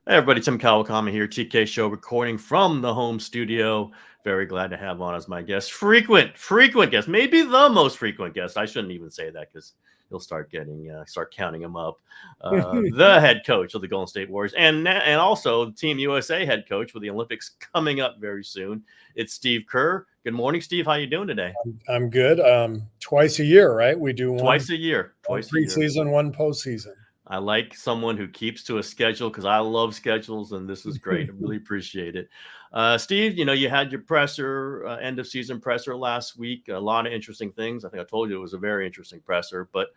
Hey everybody, Tim Kawakami here, TK Show, recording from the home studio. Very glad to have on as my guest, frequent guest, maybe the most frequent guest. I shouldn't even say that because you'll start counting him up. The head coach of the Golden State Warriors, and also Team USA head coach with the Olympics coming up very soon. It's Steve Kerr. Good morning, Steve. How you doing today? I'm good. Twice a year, right? We do twice a year, one preseason, one postseason. I like someone who keeps to a schedule because I love schedules, and this is great. I really appreciate it. Steve, you had your presser, end of season presser last week. A lot of interesting things. I think I told you it was a very interesting presser. But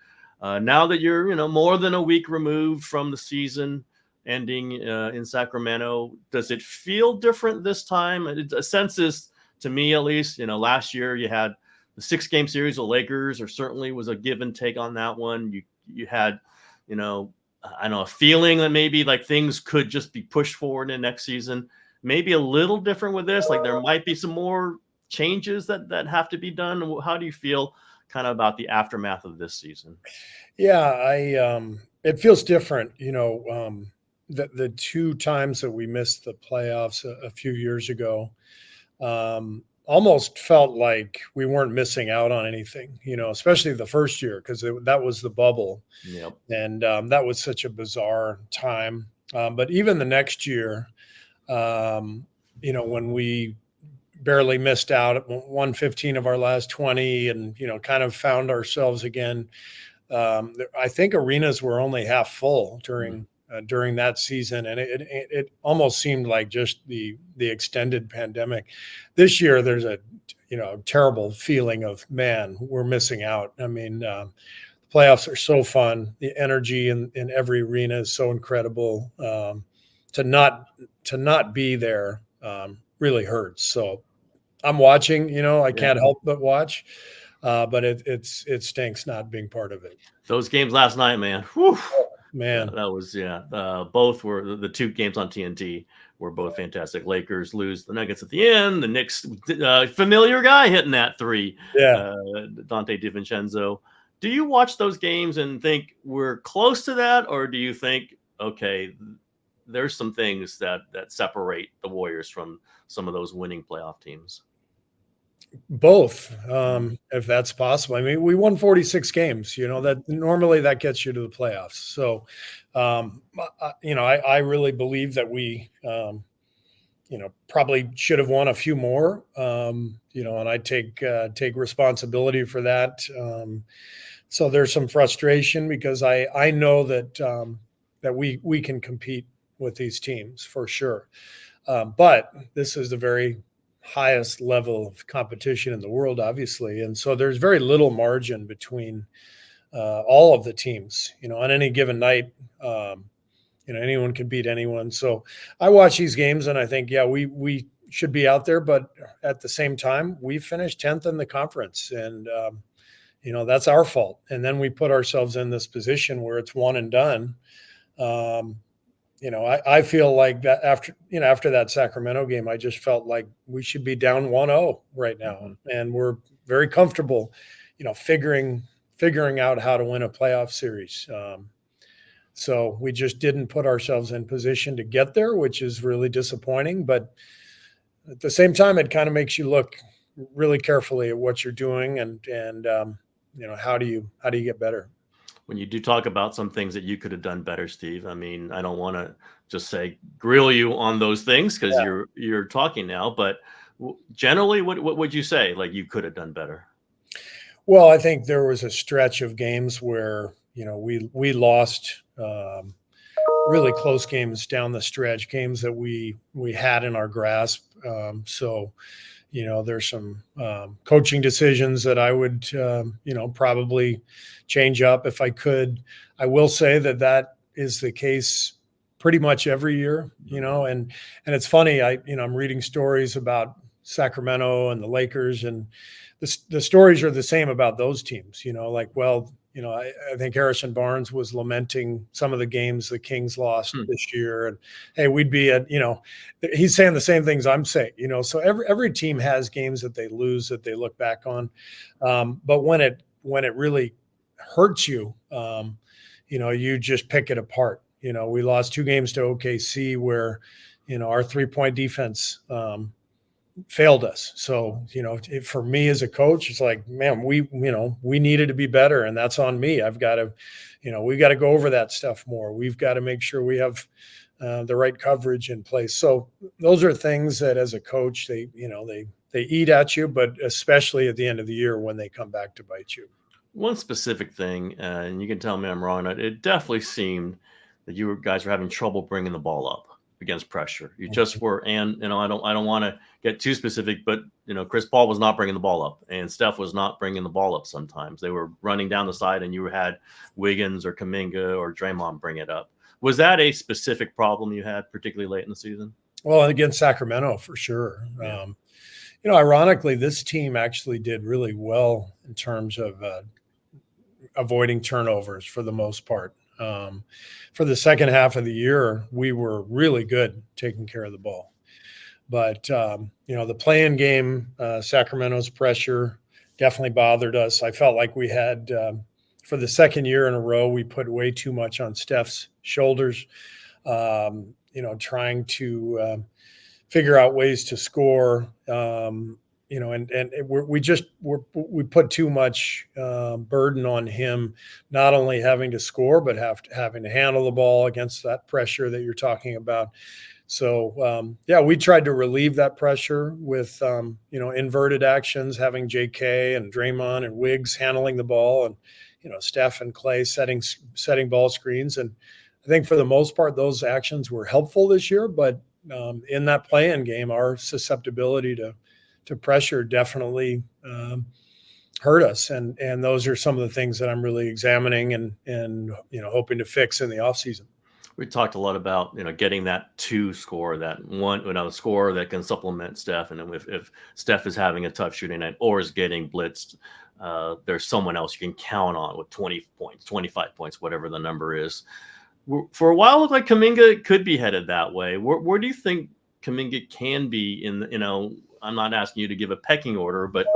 now that you're, more than a week removed from the season ending in Sacramento, does it feel different this time? A sense is, to me at least, last year you had the 6-game series with Lakers, or certainly was a give and take on that one. You had I know a feeling that maybe like things could just be pushed forward in next season. Maybe a little different with this. Like there might be some more changes that have to be done. How do you feel kind of about the aftermath of this season? Yeah, it feels different. The 2 times that we missed the playoffs a few years ago, almost felt like we weren't missing out on anything, especially the first year, because that was the bubble. Yep. And that was such a bizarre time. But even the next year, when we barely missed out at 115 of our last 20 and, kind of found ourselves again, I think arenas were only half full during that season, and it almost seemed like just the extended pandemic. This year, there's a terrible feeling of, man, we're missing out. I mean, playoffs are so fun. The energy in every arena is so incredible. To not be there really hurts. So I'm watching. I can't help but watch. But it stinks not being part of it. Those games last night, man. Whew. Man, that was both were the 2 games on TNT were both fantastic. Lakers lose the Nuggets at the end. The Knicks, familiar guy hitting that 3. Dante DiVincenzo. Do you watch those games and think we're close to that, or do you think, okay, there's some things that separate the Warriors from some of those winning playoff teams? Both, if that's possible. I mean, we won 46 games, that normally that gets you to the playoffs. So, I really believe that we, probably should have won a few more, and I take responsibility for that. So there's some frustration because I know that we can compete with these teams for sure. But this is the very highest level of competition in the world, obviously. And so there's very little margin between all of the teams, on any given night. Anyone can beat anyone. So I watch these games and I think, yeah, we should be out there, but at the same time, we finished 10th in the conference, and that's our fault. And then we put ourselves in this position where it's one and done. I feel like that after that Sacramento game, I just felt like we should be down 1-0 right now. And we're very comfortable, figuring out how to win a playoff series. So we just didn't put ourselves in position to get there, which is really disappointing. But at the same time, it kind of makes you look really carefully at what you're doing and how do you get better? When you do talk about some things that you could have done better, Steve, I mean, I don't want to just say grill you on those things because you're talking now, but generally, what would you say like you could have done better? Well, I think there was a stretch of games where we lost really close games down the stretch, games that we had in our grasp. So there's some coaching decisions that I would, probably change up if I could. I will say that is the case pretty much every year, and it's funny. I'm reading stories about Sacramento and the Lakers, and the stories are the same about those teams, I think Harrison Barnes was lamenting some of the games the Kings lost this year. And hey, we'd be at, he's saying the same things I'm saying, so every team has games that they lose that they look back on. But when it really hurts you, you just pick it apart. We lost 2 games to OKC where, our 3-point defense failed us. So, for me as a coach, it's like, man, we needed to be better, and that's on me. I've got to, we got to go over that stuff more. We've got to make sure we have the right coverage in place. So those are things that as a coach, they eat at you, but especially at the end of the year when they come back to bite you. One specific thing, and you can tell me I'm wrong, it definitely seemed that you guys were having trouble bringing the ball up against pressure. You just were, and I don't want to get too specific, but Chris Paul was not bringing the ball up, and Steph was not bringing the ball up. Sometimes they were running down the side, and you had Wiggins or Kaminga or Draymond bring it up. Was that a specific problem you had, particularly late in the season? Well, against Sacramento, for sure. Yeah. Ironically, this team actually did really well in terms of avoiding turnovers for the most part. For the second half of the year, we were really good taking care of the ball. But, the play-in game, Sacramento's pressure definitely bothered us. I felt like we had, for the second year in a row, we put way too much on Steph's shoulders, trying to figure out ways to score, we put too much burden on him, not only having to score, but having to handle the ball against that pressure that you're talking about. So, we tried to relieve that pressure with, inverted actions, having JK and Draymond and Wiggs handling the ball, and, Steph and Clay setting ball screens. And I think for the most part, those actions were helpful this year, but in that play-in game, our susceptibility to pressure definitely hurt us. And those are some of the things that I'm really examining and hoping to fix in the offseason. We talked a lot about, getting that 2 score, that one, scorer that can supplement Steph. And if Steph is having a tough shooting night or is getting blitzed, there's someone else you can count on with 20 points, 25 points, whatever the number is. For a while, it looked like Kaminga could be headed that way. Where do you think Kaminga can be I'm not asking you to give a pecking order, but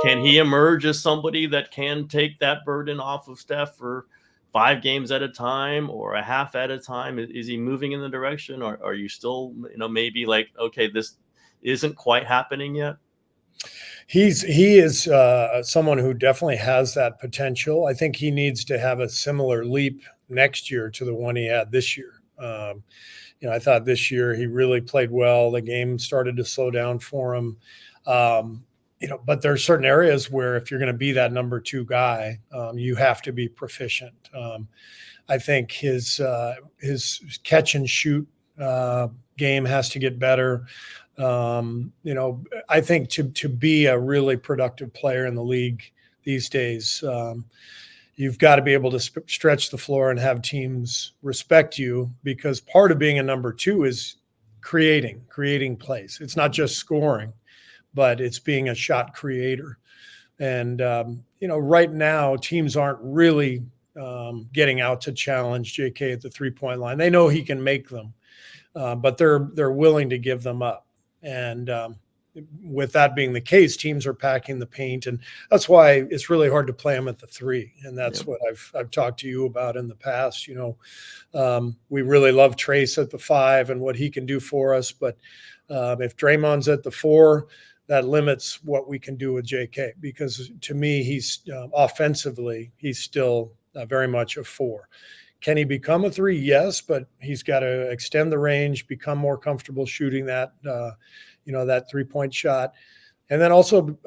can he emerge as somebody that can take that burden off of Steph for 5 games at a time or a half at a time? Is he moving in the direction, or are you still, maybe like, okay, this isn't quite happening yet? He is someone who definitely has that potential. I think he needs to have a similar leap next year to the one he had this year. I thought this year he really played well. The game started to slow down for him. But there are certain areas where if you're going to be that number 2 guy, you have to be proficient. I think his catch and shoot game has to get better. I think to be a really productive player in the league these days, you've got to be able to stretch the floor and have teams respect you, because part of being a number 2 is creating plays. It's not just scoring, but it's being a shot creator. And, right now teams aren't really getting out to challenge JK at the 3-point line. They know he can make them, but they're willing to give them up. And with that being the case, teams are packing the paint, and that's why it's really hard to play them at the 3. And that's what I've talked to you about in the past. We really love Trace at the 5 and what he can do for us, but if Draymond's at the 4, that limits what we can do with JK, because to me, he's offensively, he's still very much a 4. Can he become a 3? Yes, but he's got to extend the range, become more comfortable shooting that, that 3-point shot, and then also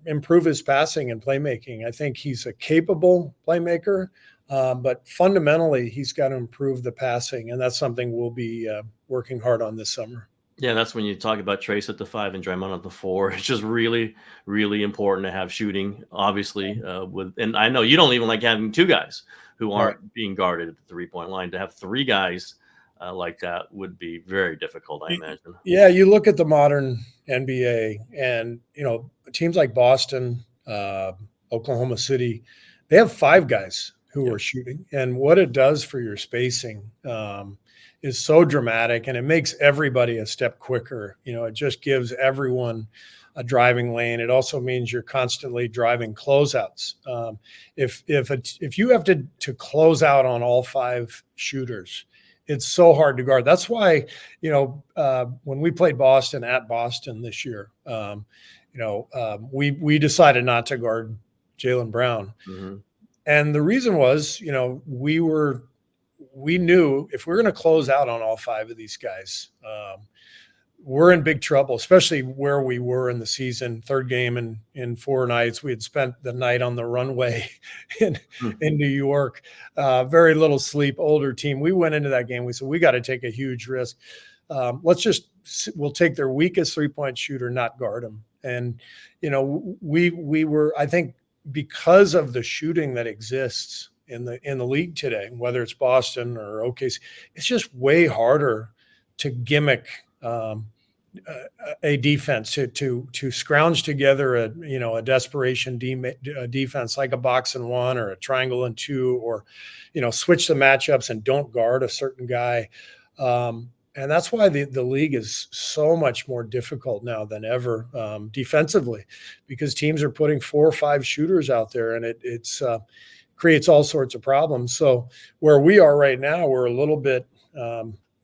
improve his passing and playmaking. I think he's a capable playmaker, but fundamentally, he's got to improve the passing, and that's something we'll be working hard on this summer. Yeah, that's when you talk about Trace at the 5 and Draymond at the 4. It's just really, really important to have shooting, obviously. And I know you don't even like having 2 guys who aren't being guarded at the 3-point line. To have 3 guys like that would be very difficult, I imagine. Yeah, you look at the modern NBA, and teams like Boston, Oklahoma City, they have 5 guys who are shooting, and what it does for your spacing is so dramatic, and it makes everybody a step quicker. It just gives everyone a driving lane. It also means you're constantly driving closeouts. If you have to close out on all 5 shooters, it's so hard to guard. That's why, when we played Boston at Boston this year, we decided not to guard Jaylen Brown. Mm-hmm. And the reason was, we knew if we're going to close out on all 5 of these guys, we're in big trouble, especially where we were in the season. Third game in 4 nights. We had spent the night on the runway in New York. Very little sleep, older team. We went into that game. We said, we got to take a huge risk. We'll take their weakest 3-point shooter, not guard them. And, we were, I think, because of the shooting that exists in the league today, whether it's Boston or OKC, it's just way harder to gimmick a defense, to scrounge together a desperation defense like a box and 1 or a triangle and 2, or switch the matchups and don't guard a certain guy. And that's why the league is so much more difficult now than ever defensively, because teams are putting 4 or 5 shooters out there, and it's creates all sorts of problems. So where we are right now, we're a little bit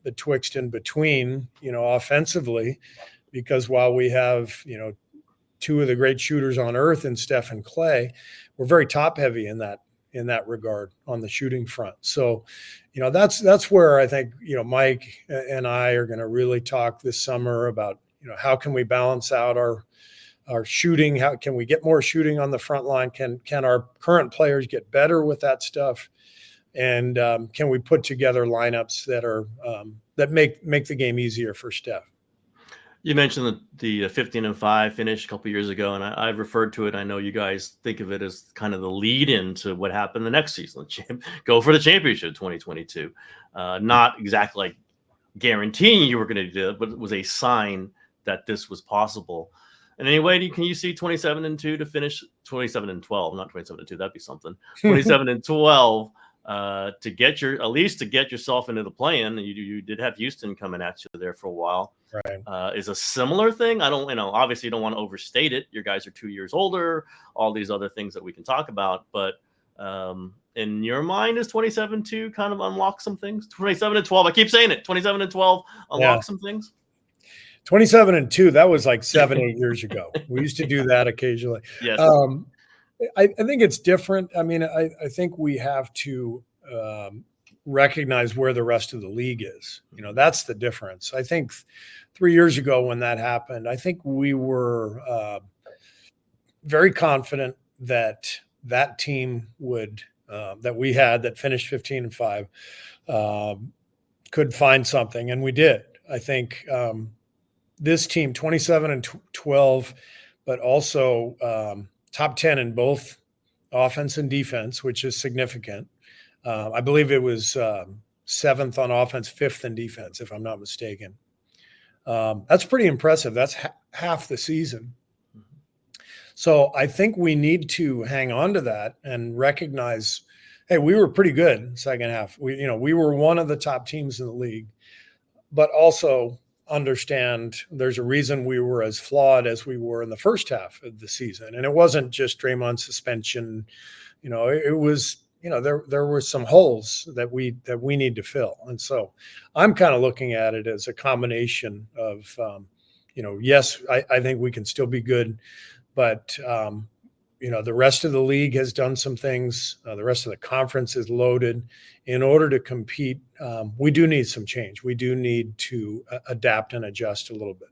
betwixt and between, offensively, because while we have, 2 of the great shooters on earth in Steph and Clay, we're very top heavy in that regard on the shooting front. So, that's where I think, Mike and I are going to really talk this summer about, how can we balance out our shooting? How can we get more shooting on the front line? Can our current players get better with that stuff? And can we put together lineups that are that make the game easier for Steph? You mentioned the 15-5 finish a couple years ago, and I've referred to it. I know you guys think of it as kind of the lead into what happened the next season. Go for the championship 2022. Not exactly like guaranteeing you were going to do it, but it was a sign that this was possible. And anyway, can you see 27-2 to finish 27-12, not 27-2? That'd be something. 27-12. To get yourself into the play-in. You did have Houston coming at you there for a while. Right. Is a similar thing. I don't, obviously you don't want to overstate it. Your guys are 2 years older, all these other things that we can talk about. But in your mind, is 27-2 kind of unlock some things? 27-12. I keep saying it. 27-12 unlock some things. 27-2. That was like 7-8 years ago. We used to do that occasionally. Yes. I think it's different. I mean, I think we have to recognize where the rest of the league is. That's the difference. I think 3 years ago when that happened, I think we were very confident that team would that we had that finished 15-5 could find something, and we did. I think this team 27-12, but also top 10 in both offense and defense, which is significant. I believe it was 7th on offense, 5th in defense, if I'm not mistaken. That's pretty impressive. That's half the season. So I think we need to hang on to that and recognize, hey, we were pretty good second half. We were one of the top teams in the league, but also understand there's a reason we were as flawed as we were in the first half of the season. And it wasn't just Draymond suspension. It was, there were some holes that we need to fill. And so I'm kind of looking at it as a combination of, yes, I think we can still be good, but, the rest of the league has done some things. The rest of the conference is loaded. In order to compete, we do need some change. We do need to adapt and adjust a little bit.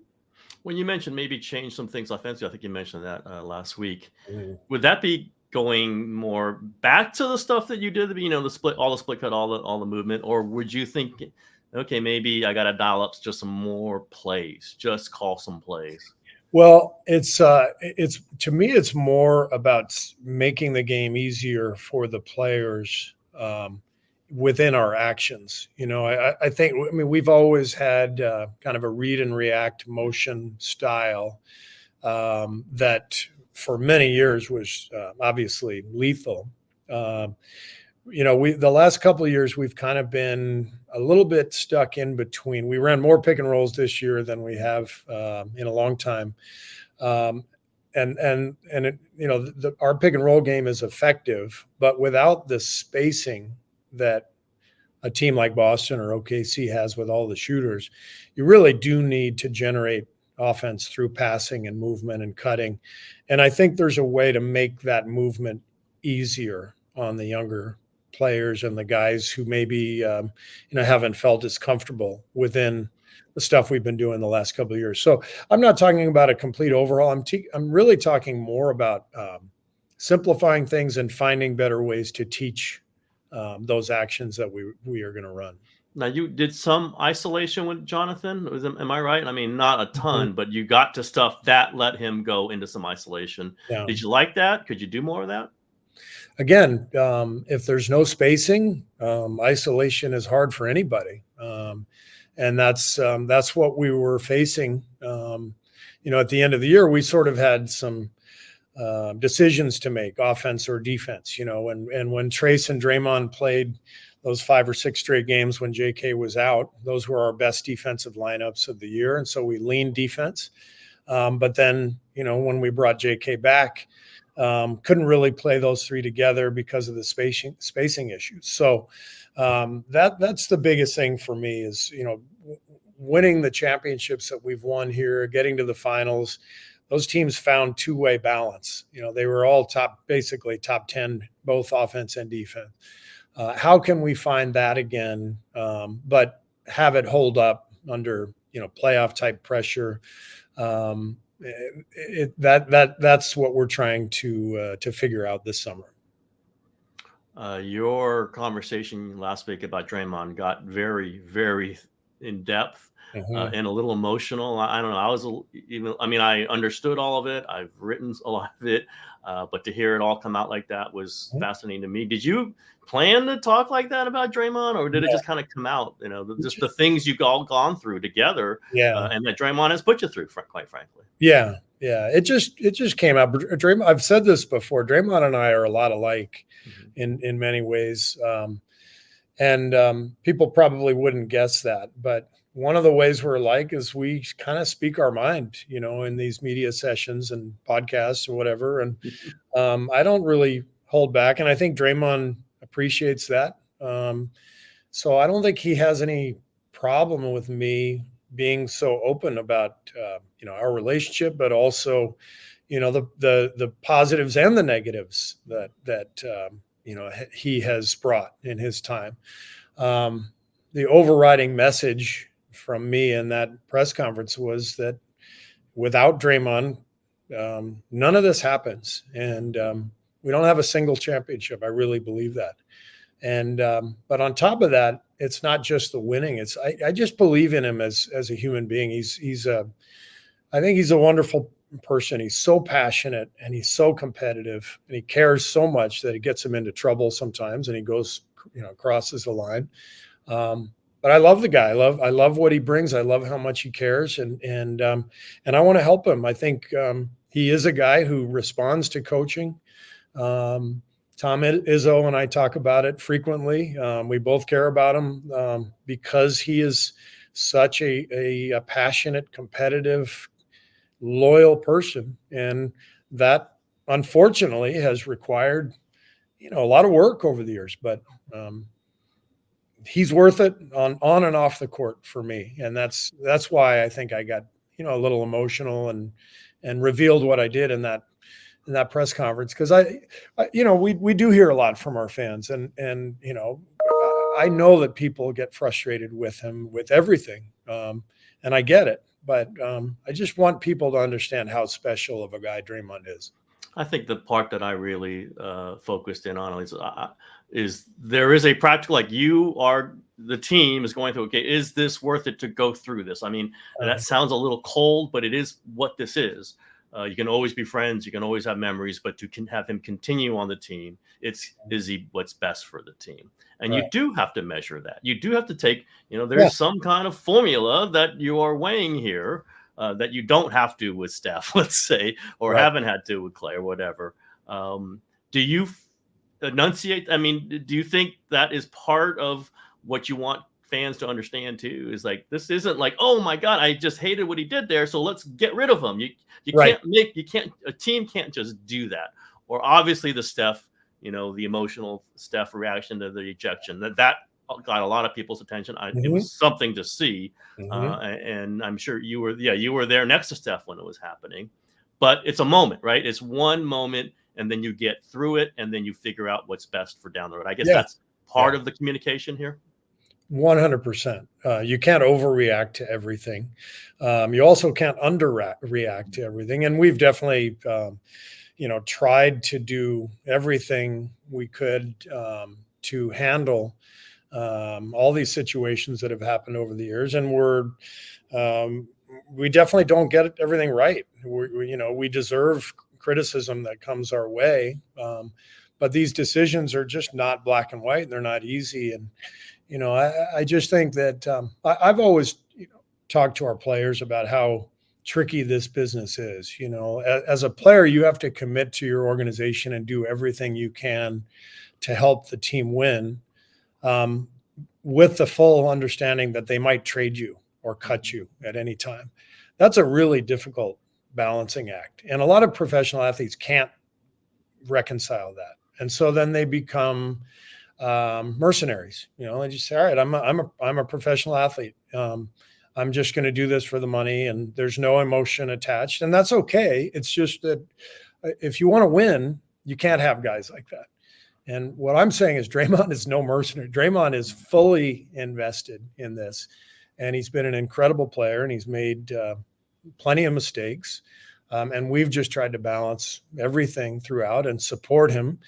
When you mentioned maybe change some things offensively, I think you mentioned that last week. Would that be going more back to the stuff that you did, the split cut, all the movement, or would you think, okay, maybe I got to dial up just some more plays, just call some plays? Well, it's to me, it's more about making the game easier for the players within our actions. I think, we've always had kind of a read and react motion style that for many years was obviously lethal. The last couple of years, we've kind of been a little bit stuck in between. We ran more pick and rolls this year than we have in a long time. Um, and it, our pick and roll game is effective, but without the spacing that a team like Boston or OKC has with all the shooters, you really do need to generate offense through passing and movement and cutting. And I think there's a way to make that movement easier on the younger players and the guys who maybe haven't felt as comfortable within the stuff we've been doing the last couple of years. So I'm not talking about a complete overhaul. I'm really talking more about simplifying things and finding better ways to teach those actions that we are going to run. Now, you did some isolation with Jonathan. Am I right? I mean, not a Mhm. ton, but you got to stuff that let him go into some isolation. Yeah. Did you like that? Could you do more of that? Again, if there's no spacing, isolation is hard for anybody, and that's what we were facing. At the end of the year, we sort of had some decisions to make, offense or defense. And when Trace and Draymond played those 5 or 6 straight games when JK was out, those were our best defensive lineups of the year, and so we leaned defense. But then, when we brought JK back, couldn't really play those 3 together because of the spacing issues. So that's the biggest thing for me is, winning the championships that we've won here, getting to the finals. Those teams found two-way balance. They were all basically top 10, both offense and defense. How can we find that again, but have it hold up under, playoff type pressure? That's what we're trying to figure out this summer. Your conversation last week about Draymond got very, very in depth and a little emotional. I don't know. I understood all of it. I've written a lot of it, but to hear it all come out like that was fascinating to me. Did you plan to talk like that about Draymond, or did it just kind of come out? Just the things you've all gone through together, Yeah. and that Draymond has put you through, quite frankly. Yeah. It just came out. Draymond, I've said this before. Draymond and I are a lot alike in many ways, and people probably wouldn't guess that. But one of the ways we're alike is we kind of speak our mind, in these media sessions and podcasts or whatever. And I don't really hold back, and I think Draymond appreciates that. So I don't think he has any problem with me being so open about our relationship, but also the positives and the negatives that he has brought in his time. The overriding message from me in that press conference was that without Draymond, none of this happens, and we don't have a single championship. I really believe that. And but on top of that, it's not just the winning. I just believe in him as a human being. I think he's a wonderful person. He's so passionate and he's so competitive and he cares so much that it gets him into trouble sometimes, and he goes, crosses the line. But I love the guy. I love what he brings. I love how much he cares, and I want to help him. I think he is a guy who responds to coaching. Tom Izzo and I talk about it frequently. We both care about him because he is such a passionate, competitive, loyal person, and that unfortunately has required a lot of work over the years. But he's worth it on and off the court for me, and that's why I think I got a little emotional and revealed what I did in that press conference, because we do hear a lot from our fans, and I know that people get frustrated with him with everything, and I get it, but I just want people to understand how special of a guy Draymond is. I think the part that I really focused in on is there is a practical, like, the team is going through, okay, is this worth it to go through this? I mean, that sounds a little cold, but it is what this is. You can always be friends. You can always have memories, but to have him continue on the team, is he what's best for the team? And you do have to measure that. You do have to take, there's some kind of formula that you are weighing here that you don't have to with Steph, let's say, or haven't had to with Clay or whatever. Do you enunciate? I mean, do you think that is part of what you want fans to understand too is like, this isn't like, oh my God, I just hated what he did there, so let's get rid of him. Right. A team can't just do that. Or obviously the Steph, the emotional Steph reaction to the ejection, that got a lot of people's attention. It was something to see. And I'm sure you were there next to Steph when it was happening. But it's a moment, right? It's one moment, and then you get through it, and then you figure out what's best for down the road. I guess that's part of the communication here. 100%. You can't overreact to everything. You also can't underreact to everything. And we've definitely, tried to do everything we could to handle all these situations that have happened over the years. And we definitely don't get everything right. We deserve criticism that comes our way. But these decisions are just not black and white. They're not easy. And, I just think that I've always talked to our players about how tricky this business is. As a player, you have to commit to your organization and do everything you can to help the team win, with the full understanding that they might trade you or cut you at any time. That's a really difficult balancing act. And a lot of professional athletes can't reconcile that. And so then they become mercenaries. They just say, all right, I'm a professional athlete. I'm just going to do this for the money, and there's no emotion attached. And that's okay. It's just that if you want to win, you can't have guys like that. And what I'm saying is Draymond is no mercenary. Draymond is fully invested in this, and he's been an incredible player, and he's made plenty of mistakes. And we've just tried to balance everything throughout and support him.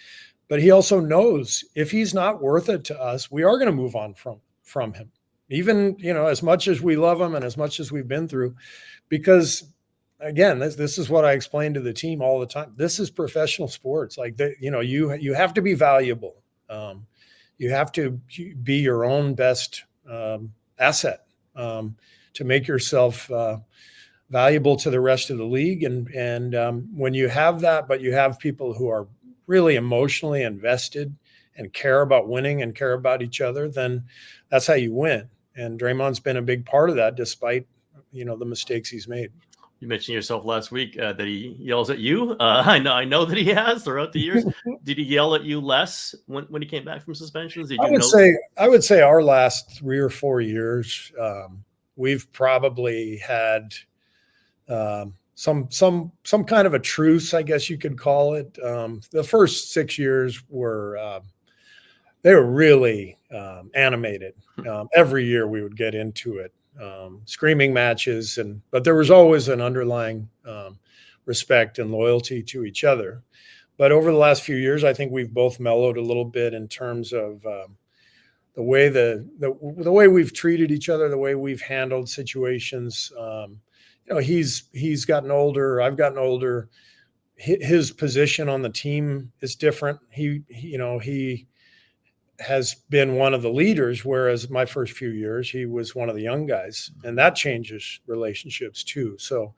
But he also knows if he's not worth it to us, we are going to move on from him, even, as much as we love him and as much as we've been through, because again, this is what I explain to the team all the time. This is professional sports. Like you have to be valuable. You have to be your own best asset to make yourself valuable to the rest of the league. And when you have that, but you have people who are really emotionally invested and care about winning and care about each other, then that's how you win. And Draymond's been a big part of that, despite, the mistakes he's made. You mentioned yourself last week that he yells at you. I know that he has throughout the years. Did he yell at you less when he came back from suspensions? I would say our last 3 or 4 years, we've probably had some kind of a truce, I guess you could call it. The first 6 years they were really animated. Every year we would get into it, screaming matches, but there was always an underlying respect and loyalty to each other. But over the last few years, I think we've both mellowed a little bit in terms of the way we've treated each other, the way we've handled situations. He's gotten older. I've gotten older. His position on the team is different. He has been one of the leaders, whereas my first few years, he was one of the young guys, and that changes relationships too. So,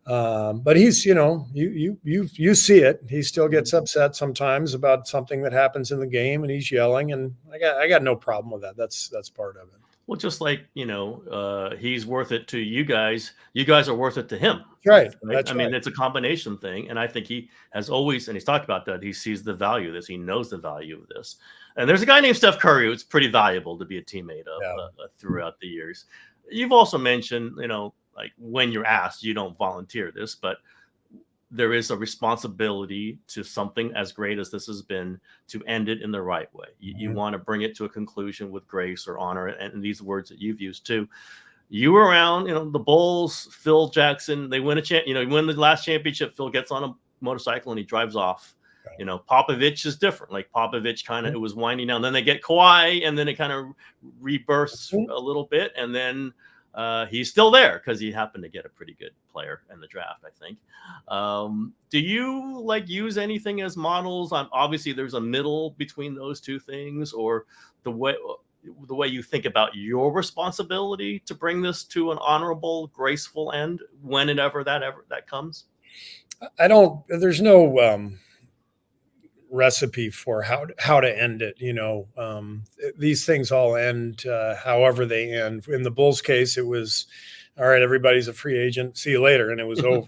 but he's, you see it. He still gets upset sometimes about something that happens in the game, and he's yelling, and I got no problem with that. That's part of it. Well, just like, he's worth it to you guys. You guys are worth it to him. Right. I mean, it's a combination thing. And I think he has always, and he's talked about that, he sees the value of this. He knows the value of this. And there's a guy named Steph Curry who's pretty valuable to be a teammate of throughout the years. You've also mentioned, like when you're asked, you don't volunteer this, but there is a responsibility to something as great as this has been to end it in the right way. You want to bring it to a conclusion with grace or honor, and these words that you've used too. You were around, the Bulls, Phil Jackson, they win win the last championship. Phil gets on a motorcycle and he drives off. Right. Popovich is different. Like Popovich it was winding down. Then they get Kawhi, and then it kind of rebirths a little bit, and then he's still there because he happened to get a pretty good player in the draft, I think. Do you use anything as models? Obviously, there's a middle between those two things, or the way you think about your responsibility to bring this to an honorable, graceful end whenever that comes. I don't. There's no recipe for how to end it. These things all end however they end. In the Bulls case, it was all right. Everybody's a free agent. See you later, and it was over.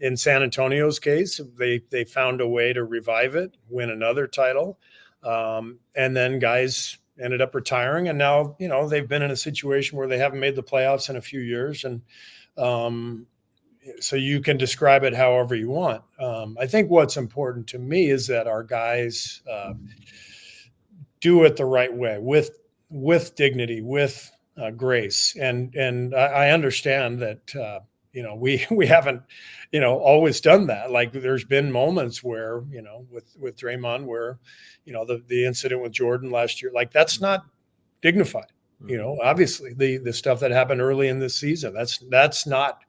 In San Antonio's case, they found a way to revive it, win another title, and then guys ended up retiring, and now they've been in a situation where they haven't made the playoffs in a few years, and so you can describe it however you want. I think what's important to me is that our guys do it the right way, with dignity, with grace, and I understand that we haven't always done that. Like there's been moments where with Draymond where the incident with Jordan last year, like that's not dignified. Obviously the stuff that happened early in this season, that's not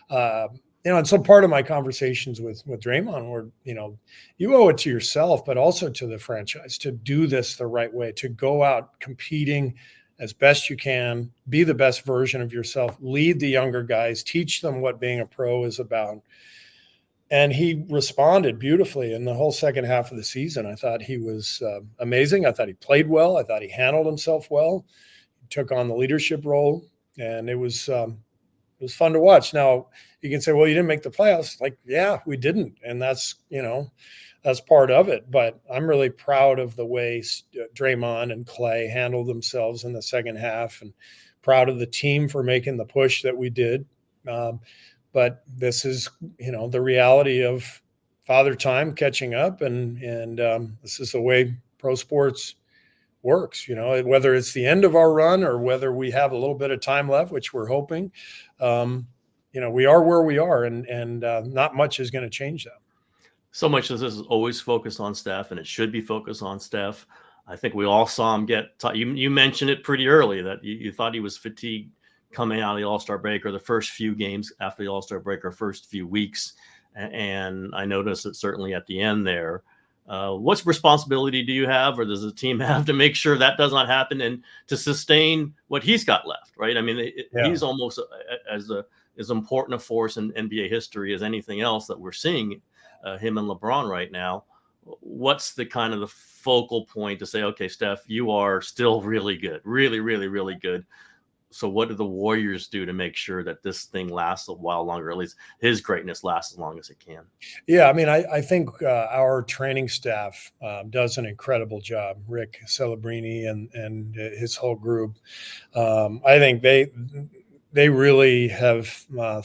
and so part of my conversations with Draymond were, you owe it to yourself, but also to the franchise to do this the right way, to go out competing as best you can, be the best version of yourself, lead the younger guys, teach them what being a pro is about. And he responded beautifully in the whole second half of the season. I thought he was amazing. I thought he played well. I thought he handled himself well. He took on the leadership role, and it was fun to watch. Now you can say, well, you didn't make the playoffs. Like, yeah, we didn't. And that's part of it. But I'm really proud of the way Draymond and Clay handled themselves in the second half, and proud of the team for making the push that we did. But this is, the reality of Father Time catching up. And this is the way pro sports works, whether it's the end of our run or whether we have a little bit of time left, which we're hoping, we are where we are, and not much is going to change that. So much of this is always focused on Steph, and it should be focused on Steph. I think we all saw him get you mentioned it pretty early that you thought he was fatigued coming out of the All-Star break, or the first few games after the All-Star break, or first few weeks. And I noticed it certainly at the end there. What responsibility do you have, or does the team have, to make sure that does not happen and to sustain what he's got left, right? I mean, he's almost as important a force in NBA history as anything else that we're seeing, him and LeBron right now. What's the kind of the focal point to say, okay, Steph, you are still really good, really, really, really good. So what do the Warriors do to make sure that this thing lasts a while longer, at least his greatness lasts as long as it can? Yeah, I mean, I think our training staff does an incredible job. Rick Celebrini and his whole group. I think they really have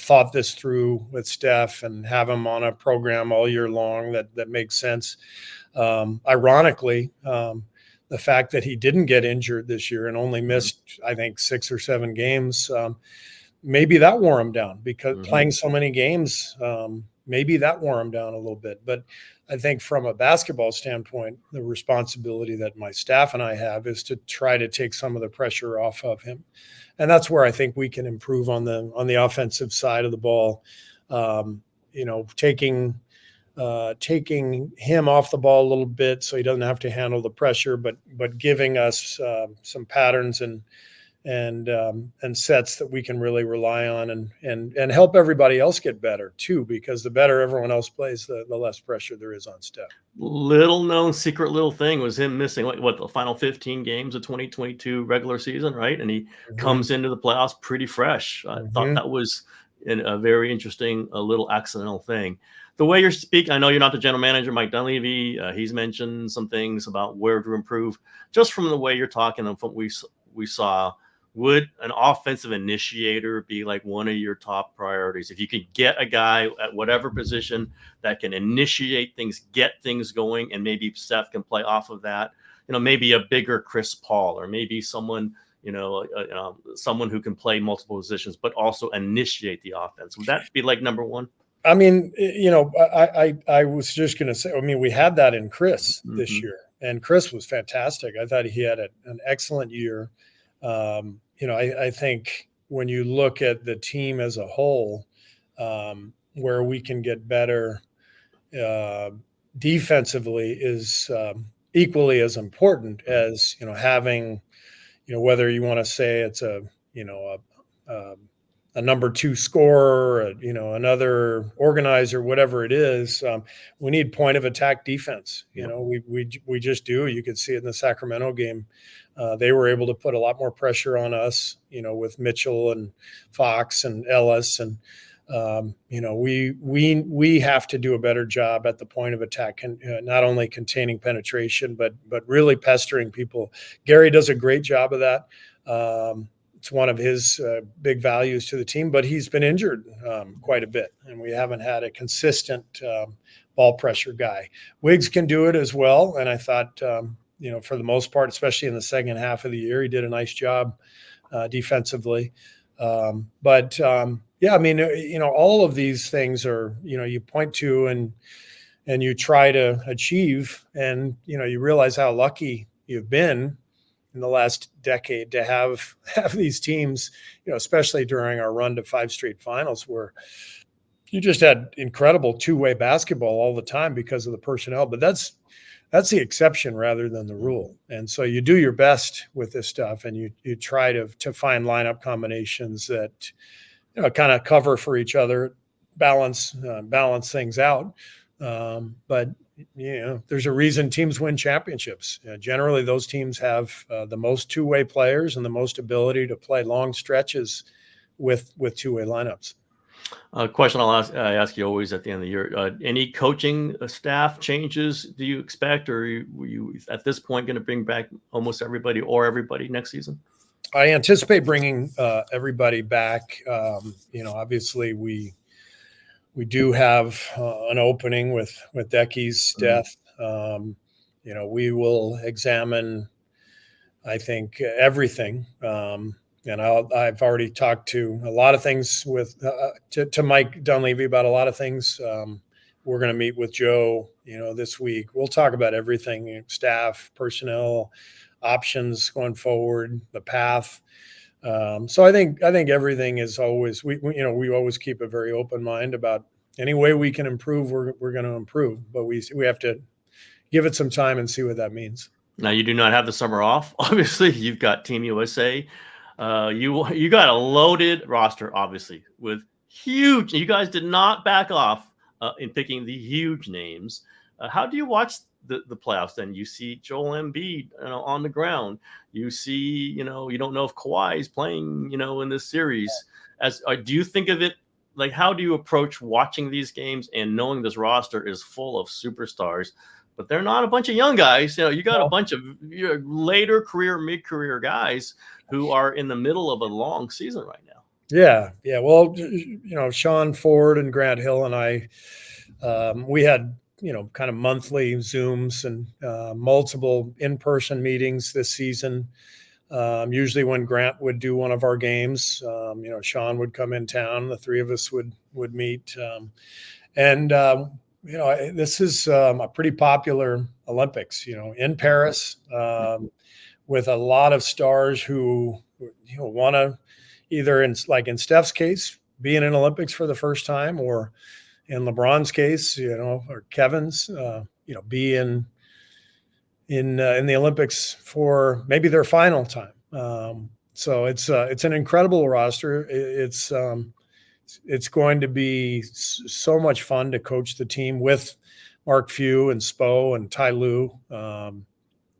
thought this through with Steph and have him on a program all year long that makes sense. Ironically, the fact that he didn't get injured this year and only missed, I think, 6 or 7 games, maybe that wore him down, because playing so many games, maybe that wore him down a little bit. But I think from a basketball standpoint, the responsibility that my staff and I have is to try to take some of the pressure off of him. And that's where I think we can improve on the offensive side of the ball. Taking him off the ball a little bit so he doesn't have to handle the pressure, but giving us some patterns and sets that we can really rely on, and help everybody else get better too, because the better everyone else plays, the less pressure there is on Steph. Little known secret little thing was him missing the final 15 games of 2022 regular season, right? And he comes into the playoffs pretty fresh. I thought that was a very interesting, a little accidental thing. The way you're speaking, I know you're not the general manager, Mike Dunleavy. He's mentioned some things about where to improve. Just from the way you're talking and from what we saw, would an offensive initiator be like one of your top priorities? If you could get a guy at whatever position that can initiate things, get things going, and maybe Steph can play off of that, maybe a bigger Chris Paul, or maybe someone, someone who can play multiple positions, but also initiate the offense. Would that be like number one? I mean, I was just going to say, I mean, we had that in Chris this year, and Chris was fantastic. I thought he had an excellent year. I think when you look at the team as a whole, where we can get better defensively is equally as important as, having, whether you want to say it's a a number 2 scorer, another organizer, whatever it is. We need point of attack defense. We just do. You could see it in the Sacramento game. They were able to put a lot more pressure on us, with Mitchell and Fox and Ellis. And, we have to do a better job at the point of attack, and not only containing penetration, but really pestering people. Gary does a great job of that. It's one of his big values to the team, but he's been injured quite a bit, and we haven't had a consistent ball pressure guy. Wiggs can do it as well, and I thought, for the most part, especially in the second half of the year, he did a nice job defensively. All of these things are, you point to and you try to achieve, and, you realize how lucky you've been in the last decade to have these teams, especially during our run to 5 straight finals, where you just had incredible two-way basketball all the time because of the personnel. But that's the exception rather than the rule. And so you do your best with this stuff, and you try to find lineup combinations that, kind of cover for each other, balance things out. But there's a reason teams win championships. Generally, those teams have the most two-way players and the most ability to play long stretches with two-way lineups. A question I ask you always at the end of the year: any coaching staff changes do you expect, or were you at this point going to bring back almost everybody next season? I anticipate bringing everybody back. Obviously we do have an opening with Decky's death. We will examine, I think, everything. And I've already talked to a lot of things to Mike Dunleavy about a lot of things. We're going to meet with Joe, this week. We'll talk about everything: staff, personnel, options going forward, the path. So I think everything is always, we always keep a very open mind about any way we can improve. We're going to improve, but we have to give it some time and see what that means. Now, you do not have the summer off. Obviously, you've got Team USA. You got a loaded roster, obviously, with huge. You guys did not back off in picking the huge names. How do you watch the playoffs? Then you see Joel Embiid on the ground. You see, you don't know if Kawhi is playing, in this series. Do you think of it like, how do you approach watching these games and knowing this roster is full of superstars, but they're not a bunch of young guys? You got a bunch of later career, mid-career guys who are in the middle of a long season right now. Yeah. Well, Sean Ford and Grant Hill and I, we had, kind of monthly Zooms and multiple in-person meetings this season. Usually when Grant would do one of our games, Sean would come in town, the three of us would meet. This is a pretty popular Olympics, in Paris, with a lot of stars who, want to either in Steph's case, be in an Olympics for the first time, or in LeBron's case, or Kevin's, be in the Olympics for maybe their final time. So it's an incredible roster. It's going to be so much fun to coach the team with Mark Few and Spo and Ty Lue.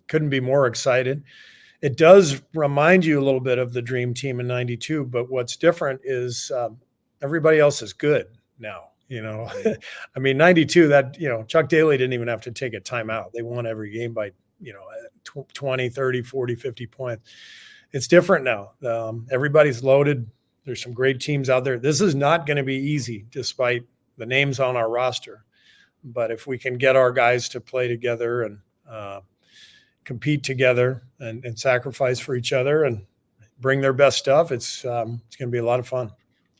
Couldn't be more excited. It does remind you a little bit of the Dream Team in '92, but what's different is everybody else is good now. I mean, '92, that, Chuck Daly didn't even have to take a timeout. They won every game by, 20, 30, 40, 50 points. It's different now. Everybody's loaded. There's some great teams out there. This is not going to be easy, despite the names on our roster. But if we can get our guys to play together and compete together and sacrifice for each other and bring their best stuff, it's going to be a lot of fun.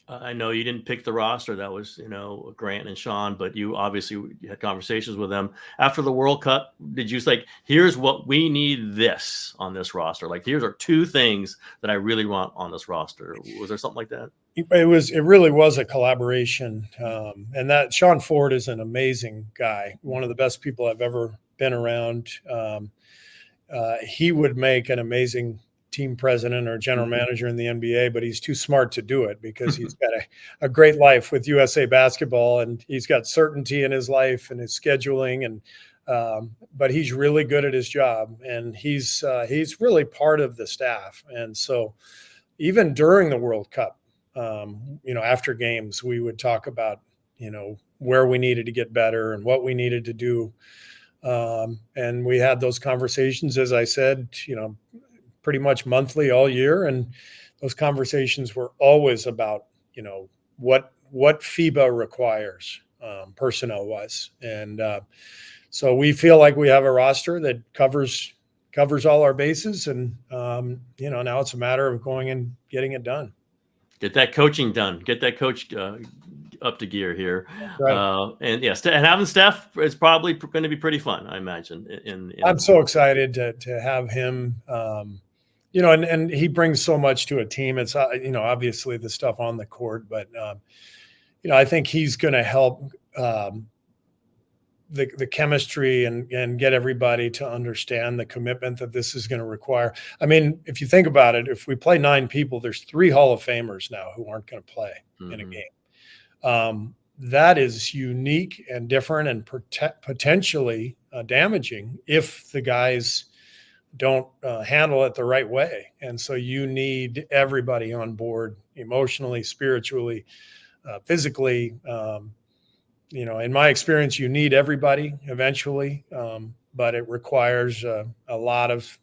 I know you didn't pick the roster. That was, Grant and Sean, but you obviously had conversations with them after the World Cup. Did you say, here's what we need this on this roster? Like, here's are 2 things that I really want on this roster. Was there something like that? It really was a collaboration. And that Sean Ford is an amazing guy. One of the best people I've ever been around. He would make an amazing team president or general manager in the NBA, but he's too smart to do it because he's got a great life with USA Basketball, and he's got certainty in his life and his scheduling, and but he's really good at his job, and he's really part of the staff. And so even during the World Cup, after games, we would talk about, where we needed to get better and what we needed to do. And we had those conversations, as I said, pretty much monthly all year. And those conversations were always about, what FIBA requires personnel wise. And so we feel like we have a roster that covers all our bases. And, now it's a matter of going and getting it done. Get that coaching done. Get that coach up to gear here. Right. And having Steph is probably going to be pretty fun, I imagine. I'm so excited to have him, and he brings so much to a team. It's, obviously the stuff on the court, but, I think he's going to help the chemistry and get everybody to understand the commitment that this is going to require. I mean, if you think about it, if we play 9 people, there's 3 Hall of Famers now who aren't going to play in a game. That is unique and different and potentially damaging if the guys don't handle it the right way. And so you need everybody on board emotionally, spiritually, physically. In my experience, you need everybody eventually, but it requires a lot of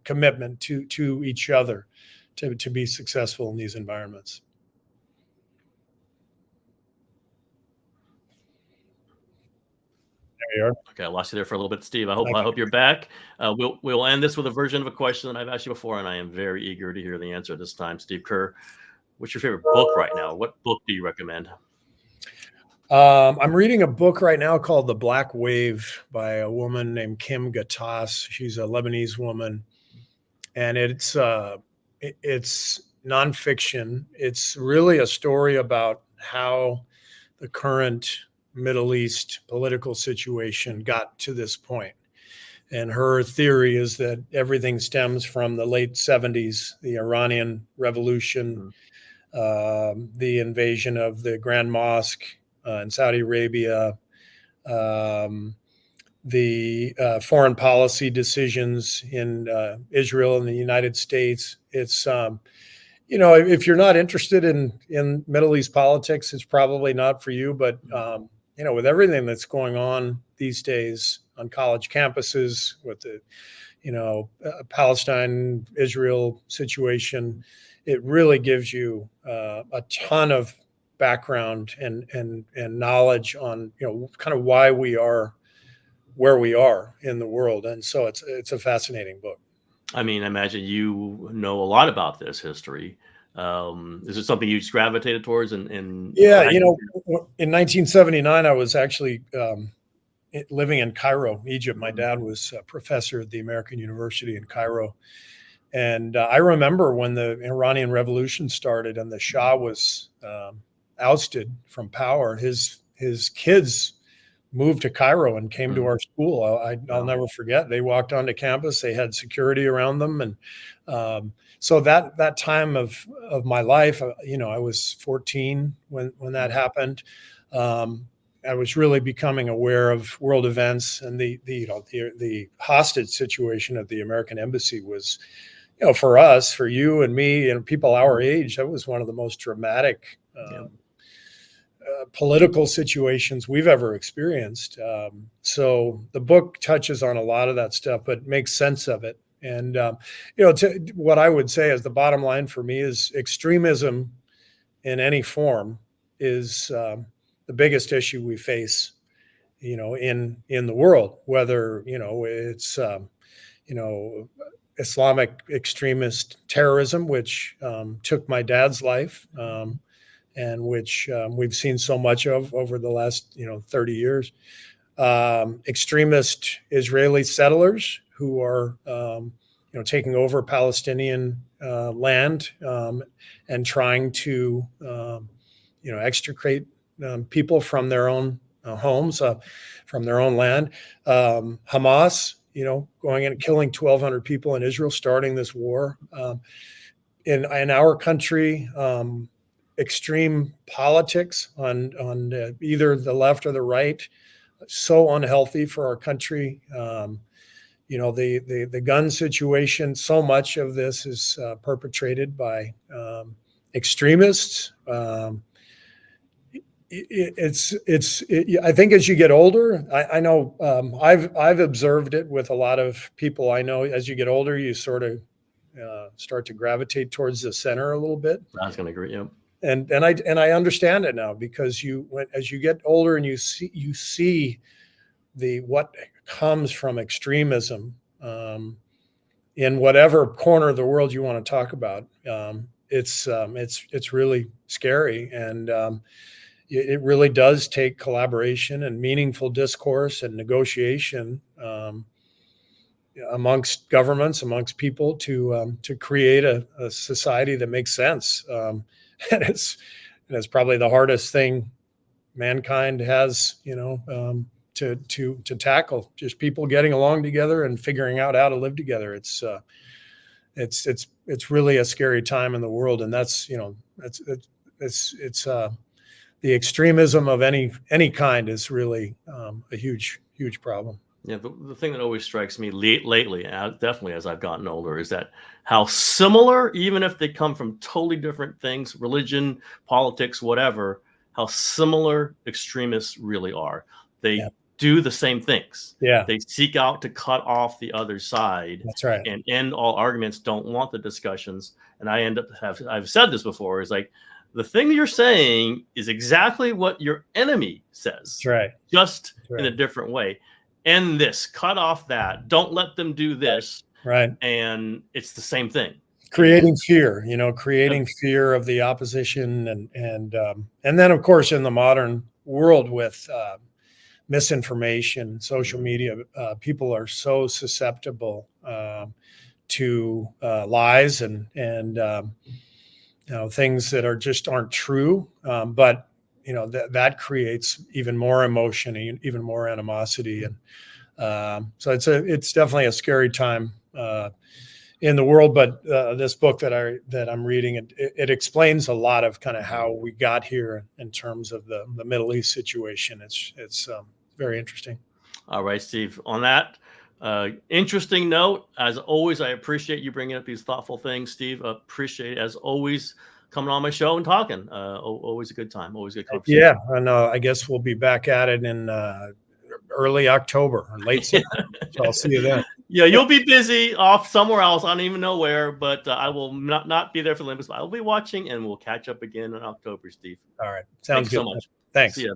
commitment to each other to be successful in these environments. There you are. Okay, I lost you there for a little bit, Steve. I hope you're back. We'll end this with a version of a question that I've asked you before, and I am very eager to hear the answer this time. Steve Kerr, what's your favorite book right now? What book do you recommend? I'm reading a book right now called The Black Wave by a woman named Kaminga. She's a Lebanese woman, and it's nonfiction. It's really a story about how the current Middle East political situation got to this point. And her theory is that everything stems from the late 70s, the Iranian Revolution, the invasion of the Grand Mosque in Saudi Arabia, the foreign policy decisions in Israel and the United States. It's, if you're not interested in Middle East politics, it's probably not for you. But, with everything that's going on these days on college campuses with the, Palestine-Israel situation, it really gives you a ton of background and knowledge on kind of why we are where we are in the world. And so it's a fascinating book. I mean, I imagine you know a lot about this history. Is it something you just gravitated towards? In 1979 I was actually living in Cairo, Egypt. My dad was a professor at the American University in Cairo. And I remember when the Iranian Revolution started and the Shah was ousted from power, his kids moved to Cairo and came to our school. I'll never forget. They walked onto campus. They had security around them. And so that time of my life, I was 14 when that happened. I was really becoming aware of world events, and the hostage situation at the American embassy was, for us, for you and me and people our age, that was one of the most dramatic political situations we've ever experienced. So the book touches on a lot of that stuff, but makes sense of it. And, what I would say is the bottom line for me is extremism in any form is the biggest issue we face, in the world, whether, it's, Islamic extremist terrorism, which took my dad's life, and which we've seen so much of over the last 30 years. Extremist Israeli settlers who are taking over Palestinian land and trying to extricate people from their own homes, from their own land. Hamas, going in and killing 1,200 people in Israel, starting this war. In our country, extreme politics on either the left or the right, so unhealthy for our country. The gun situation, so much of this is perpetrated by extremists. I think as you get older, I know I've observed it with a lot of people I know. As you get older, you sort of start to gravitate towards the center a little bit. I was going to agree. Yeah. And I understand it now, because as you get older and you see what comes from extremism in whatever corner of the world you want to talk about. It's really scary, and it really does take collaboration and meaningful discourse and negotiation amongst governments, amongst people to create a society that makes sense. And it's probably the hardest thing mankind has, to tackle. Just people getting along together and figuring out how to live together. It's really a scary time in the world, and that's the extremism of any kind is really a huge problem. Yeah, the thing that always strikes me lately, definitely as I've gotten older, is that how similar, even if they come from totally different things, religion, politics, whatever, how similar extremists really are. They do the same things. Yeah. They seek out to cut off the other side. That's right. And end all arguments, don't want the discussions. And I end up I've said this before, is like, the thing you're saying is exactly what your enemy says. That's right. Just in a different way. End this, cut off that, don't let them do this. Right. And it's the same thing. Creating fear, fear of the opposition, and then of course in the modern world with misinformation, social media, people are so susceptible to lies and things that aren't true, but that creates even more emotion, even more animosity, and so it's definitely a scary time in the world. But this book that I'm reading, it explains a lot of kind of how we got here in terms of the Middle East situation. It's very interesting. All right, Steve. On that interesting note, as always, I appreciate you bringing up these thoughtful things, Steve. Appreciate, as always, coming on my show and talking. Always a good time. Always a good conversation. Yeah, and I guess we'll be back at it in early October or late September. So I'll see you then. Yeah, you'll be busy off somewhere else. I don't even know where, but I will not be there for the Olympics. But I'll be watching, and we'll catch up again in October, Steve. All right. Sounds good. So much. Thanks. See ya.